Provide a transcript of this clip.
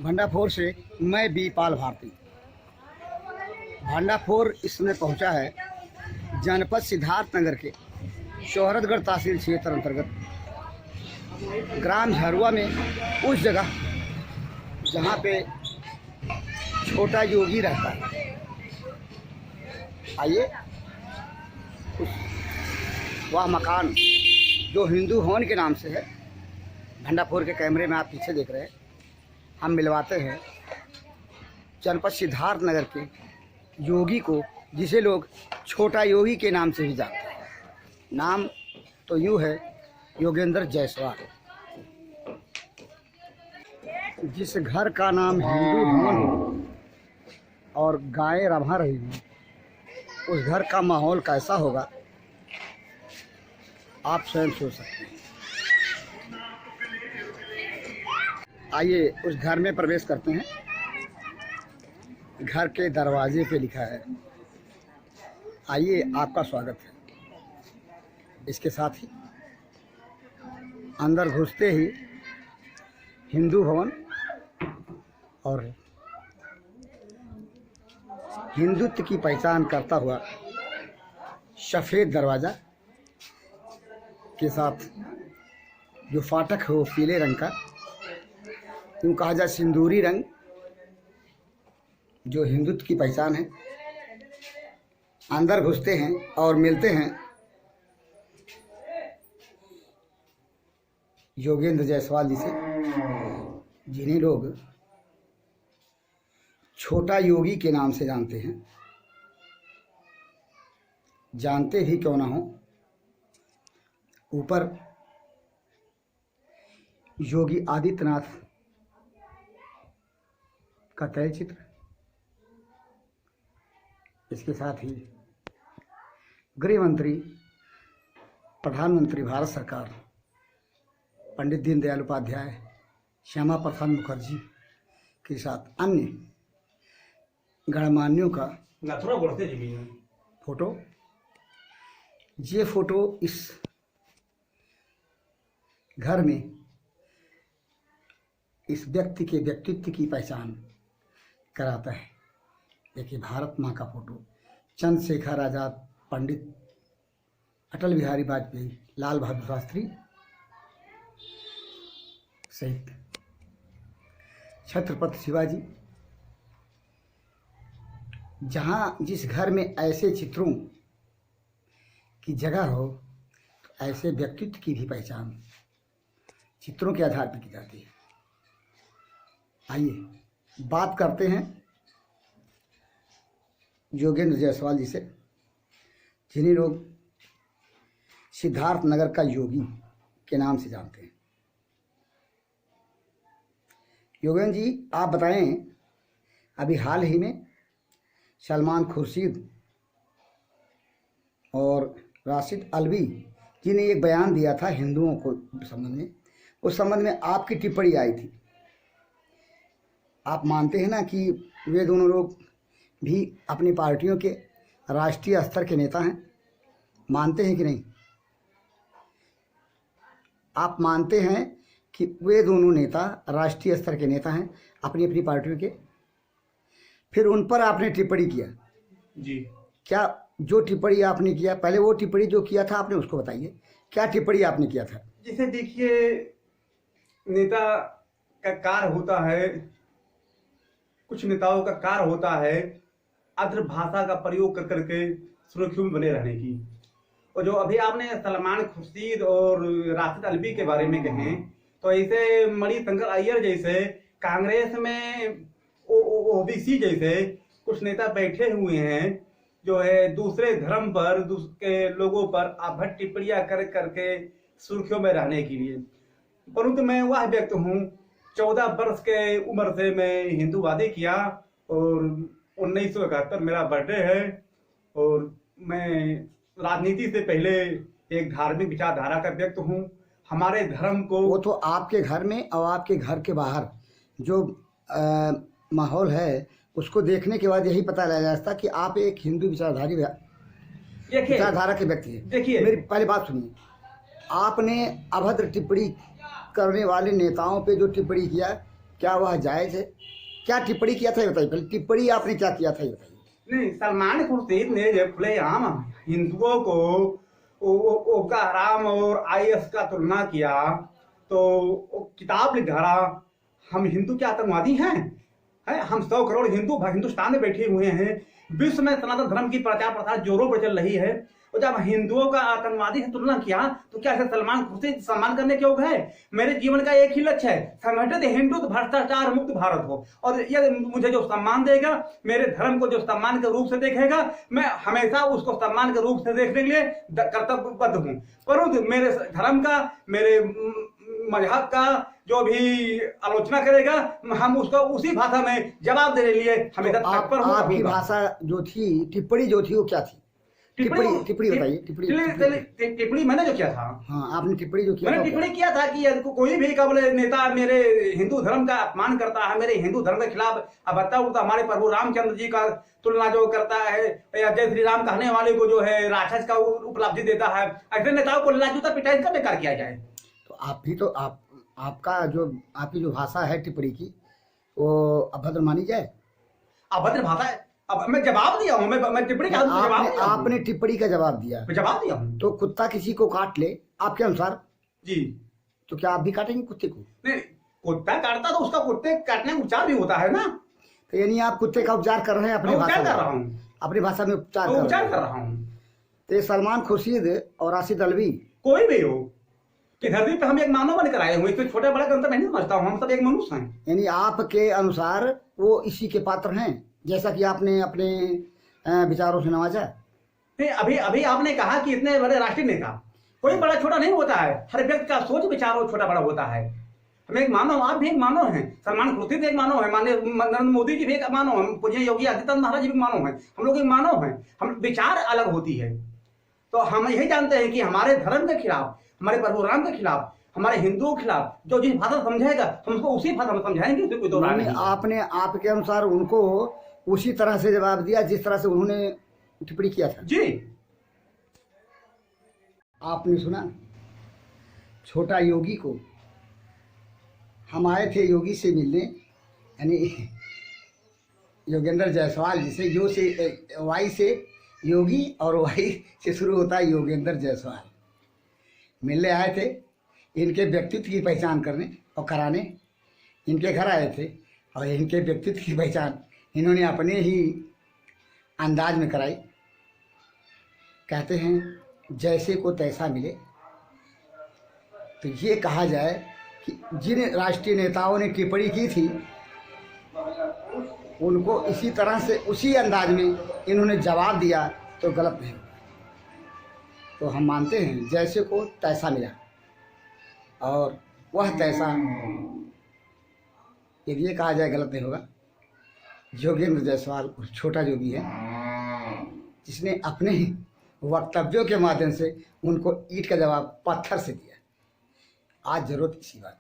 भंडारपुर से मैं बी पाल भारती। भंडारपुर इसमें पहुंचा है जनपद सिद्धार्थनगर के शोहरतगढ़ तहसील क्षेत्र अंतर्गत ग्राम झरुआ में, उस जगह जहां पे छोटा योगी रहता है। आइए, वह मकान जो हिंदू भवन के नाम से है, भंडारपुर के कैमरे में आप पीछे देख रहे हैं, हम मिलवाते हैं जनपद सिद्धार्थनगर के योगी को, जिसे लोग छोटा योगी के नाम से भी जानते हैं। नाम तो यूँ है योगेंद्र जायसवाल। जिस घर का नाम हिंदू भवन हो और गायें रहा रही हैं, उस घर का माहौल कैसा होगा आप स्वयं सोच सकते हैं। आइए उस घर में प्रवेश करते हैं। घर के दरवाजे पे लिखा है, आइए आपका स्वागत है। इसके साथ ही अंदर घुसते ही हिंदू भवन और हिंदुत्व की पहचान करता हुआ सफ़ेद दरवाज़ा के साथ जो फाटक है वो पीले रंग का, यूँ कहा जाए सिंदूरी रंग, जो हिंदुत्व की पहचान है। अंदर घुसते हैं और मिलते हैं योगेंद्र जायसवाल जी से, जिन्हें लोग छोटा योगी के नाम से जानते हैं। जानते ही क्यों ना हो, ऊपर योगी आदित्यनाथ का तैलचित्र, इसके साथ ही गृह मंत्री, प्रधानमंत्री भारत सरकार पंडित दीनदयाल उपाध्याय, श्यामा प्रसाद मुखर्जी के साथ अन्य गणमान्यों का फोटो। ये फोटो इस घर में इस व्यक्ति के व्यक्तित्व की पहचान कराता है। देखिए, भारत माँ का फोटो, चंद्रशेखर आजाद, पंडित अटल बिहारी वाजपेयी, लाल बहादुर शास्त्री सहित छत्रपति शिवाजी। जहाँ जिस घर में ऐसे चित्रों की जगह हो, तो ऐसे व्यक्तित्व की भी पहचान चित्रों के आधार पर की जाती है। आइए बात करते हैं योगेंद्र जायसवाल जी से, जिन्हें लोग सिद्धार्थनगर का योगी के नाम से जानते हैं। योगेंद्र जी, आप बताएं, अभी हाल ही में सलमान खुर्शीद और राशिद अल्वी जी ने एक बयान दिया था हिंदुओं को संबंध में। उस संबंध में आपकी टिप्पणी आई थी। आप मानते हैं ना कि वे दोनों लोग भी अपनी पार्टियों के राष्ट्रीय स्तर के नेता हैं? मानते हैं कि नहीं? आप मानते हैं कि वे दोनों नेता राष्ट्रीय स्तर के नेता हैं अपनी अपनी पार्टियों के? फिर उन पर आपने टिप्पणी किया जी। क्या जो टिप्पणी आपने किया, पहले वो टिप्पणी जो किया था आपने उसको बताइए, क्या टिप्पणी आपने किया था? जिसे देखिए, नेता का कार्य होता है, कुछ नेताओं का कार्य होता है अद्र भाषा का प्रयोग कर करके सुर्खियों में बने रहने की। और जो अभी आपने सलमान खुर्शीद और राशिद अल्वी के बारे में कहे, तो ऐसे मणिशंकर अय्यर जैसे कांग्रेस में ओबीसी जैसे कुछ नेता बैठे हुए हैं, जो है दूसरे धर्म पर, दूसरे लोगों पर अभद्र टिप्पणियां कर करके सुर्खियों में रहने के लिए। परंतु मैं वह व्यक्ति हूँ, 14 वर्ष के उम्र से मैं हिंदूवादी किया और 1971 मेरा बर्थडे है, और मैं राजनीति से पहले एक धार्मिक विचारधारा का व्यक्ति हूँ। हमारे धर्म को, वो तो आपके घर में और आपके घर के बाहर जो माहौल है, उसको देखने के बाद यही पता लग जाता कि आप एक हिंदू विचारधारा के व्यक्ति हैं। देखिए, मेरी पहली बात सुनिए, आपने अभद्र टिप्पणी करने वाले नेताओं पे जो टिप्पणी किया, क्या वह जायज़ है? क्या टिप्पणी किया था ये बताइए, पहले टिप्पणी आपने क्या किया था ये बताइए। नहीं, सलमान खुर्शीद ने जब खुलेआम हिंदुओं को ओका हराम और आईएस का तुलना किया तो वो किताब लिख डाला, हम हिंदू क्या आतंकवादी हैं? हम 100 करोड़ हिंदू हिंदुस्तान में बैठे हुए हैं, विश्व में सनातन धर्म की प्रचार प्रसार जोरों पर चल रही है, और जब हिंदुओं का आतंकवादी से तुलना किया तो क्या ऐसे सलमान खुर्शीद सम्मान करने के योग्य है? मेरे जीवन का एक ही लक्ष्य है, संगठित हिंदू भ्रष्टाचार मुक्त भारत हो, और यदि मुझे जो सम्मान देगा, मेरे धर्म को जो सम्मान के रूप से देखेगा, मैं हमेशा उसको सम्मान के रूप से देखने के लिए कर्तव्यबद्ध हूँ। परंतु मेरे धर्म का, मेरे मजहब का जो भी आलोचना करेगा, हम उसको उसी भाषा में जवाब देने लिए हमेशा तत्पर हूं। आपकी भाषा जो थी, टिप्पणी जो थी वो क्या थी? टिप्पणी बताइए। टिप्पणी मैंने जो किया था, हाँ आपने टिप्पणी जो किया, मैंने टिप्पणी किया था कि यदि कोई भी कबल नेता मेरे हिंदू धर्म का अपमान करता है, मेरे हिंदू धर्म के खिलाफ अभद्र उड़ता, हमारे प्रभु रामचंद्र जी का तुलना जो करता है, या जय श्री राम कहने वाले को जो है राक्षस का उपलब्धि देता है, ऐसे नेताओं को लाजूता पिटाई का बेकार किया जाए। तो आप भी तो आपका जो आपकी जो भाषा है टिप्पणी की, वो अभद्र मानी जाए? अभद्र भाषा है। अब मैं जवाब दिया हूं, मैं टिप्पणी का जवाब दिया हूं। आपने टिप्पणी का जवाब दिया, मैं जवाब दिया हूं। तो कुत्ता किसी को काट ले आपके अनुसार जी, तो क्या आप भी काटेंगे कुत्ते को? नहीं, कुत्ता काटता तो उसका कुत्ते काटने का उपचार भी होता है ना। तो यानी आप कुत्ते का उपचार कर रहे हैं अपनी भाषा कर रहा हूं, अपनी भाषा में उपचार कर रहा हूं। तो ये सलमान खुर्शीद और राशिद अल्वी कोई भी हो कि धरती पे हम एक मानव बनकर आए हुए, इसमें छोटे बड़े का अंतर नहीं समझता हूं, हम सब एक मनुष्य हैं। यानी आपके अनुसार वो इसी के पात्र हैं, जैसा कि आपने अपने विचारों से नवाजा। नहीं, अभी आपने कहा कि इतने बड़े राष्ट्रीय नेता, कोई बड़ा छोटा नहीं होता है, हर व्यक्ति का सोच विचार छोटा बड़ा होता है। हम एक मानव, आप भी एक मानव हैं, सलमान खुर्शीद एक मानव है, माननीय नरेंद्र मोदी जी भी एक मानव है, पूज्य योगी आदित्यनाथ महाराज जी भी मानव हैं, हम लोग एक मानव हैं, हम विचार अलग होती है। तो हम यही जानते हैं कि हमारे धर्म के खिलाफ, हमारे प्रभु राम के खिलाफ, हमारे हिंदुओं के खिलाफ जो जिस भाषा समझाएगा हम उसको उसी भाषा में समझाएंगे। कोई दो राय नहीं। आपने आपके अनुसार उनको उसी तरह से जवाब दिया जिस तरह से उन्होंने टिप्पणी किया था। जी, आपने सुना छोटा योगी को, हम आए थे योगी से मिलने, यानी योगेंद्र जायसवाल, जिसे यो से वाई से योगी और वाई से शुरू होता है योगेंद्र जायसवाल, मिलने आए थे इनके व्यक्तित्व की पहचान करने और कराने। इनके घर आए थे और इनके व्यक्तित्व की पहचान इन्होंने अपने ही अंदाज में कराई। कहते हैं जैसे को तैसा मिले, तो ये कहा जाए कि जिन राष्ट्रीय नेताओं ने टिप्पणी की थी उनको इसी तरह से उसी अंदाज में इन्होंने जवाब दिया तो गलत नहीं होगा। तो हम मानते हैं जैसे को तैसा मिला, और वह तैसा यदि ये कहा जाए गलत नहीं होगा। योगेंद्र जायसवाल छोटा योगी है जिसने अपने वक्तव्यों के माध्यम से उनको ईंट का जवाब पत्थर से दिया। आज जरूरत इसी बात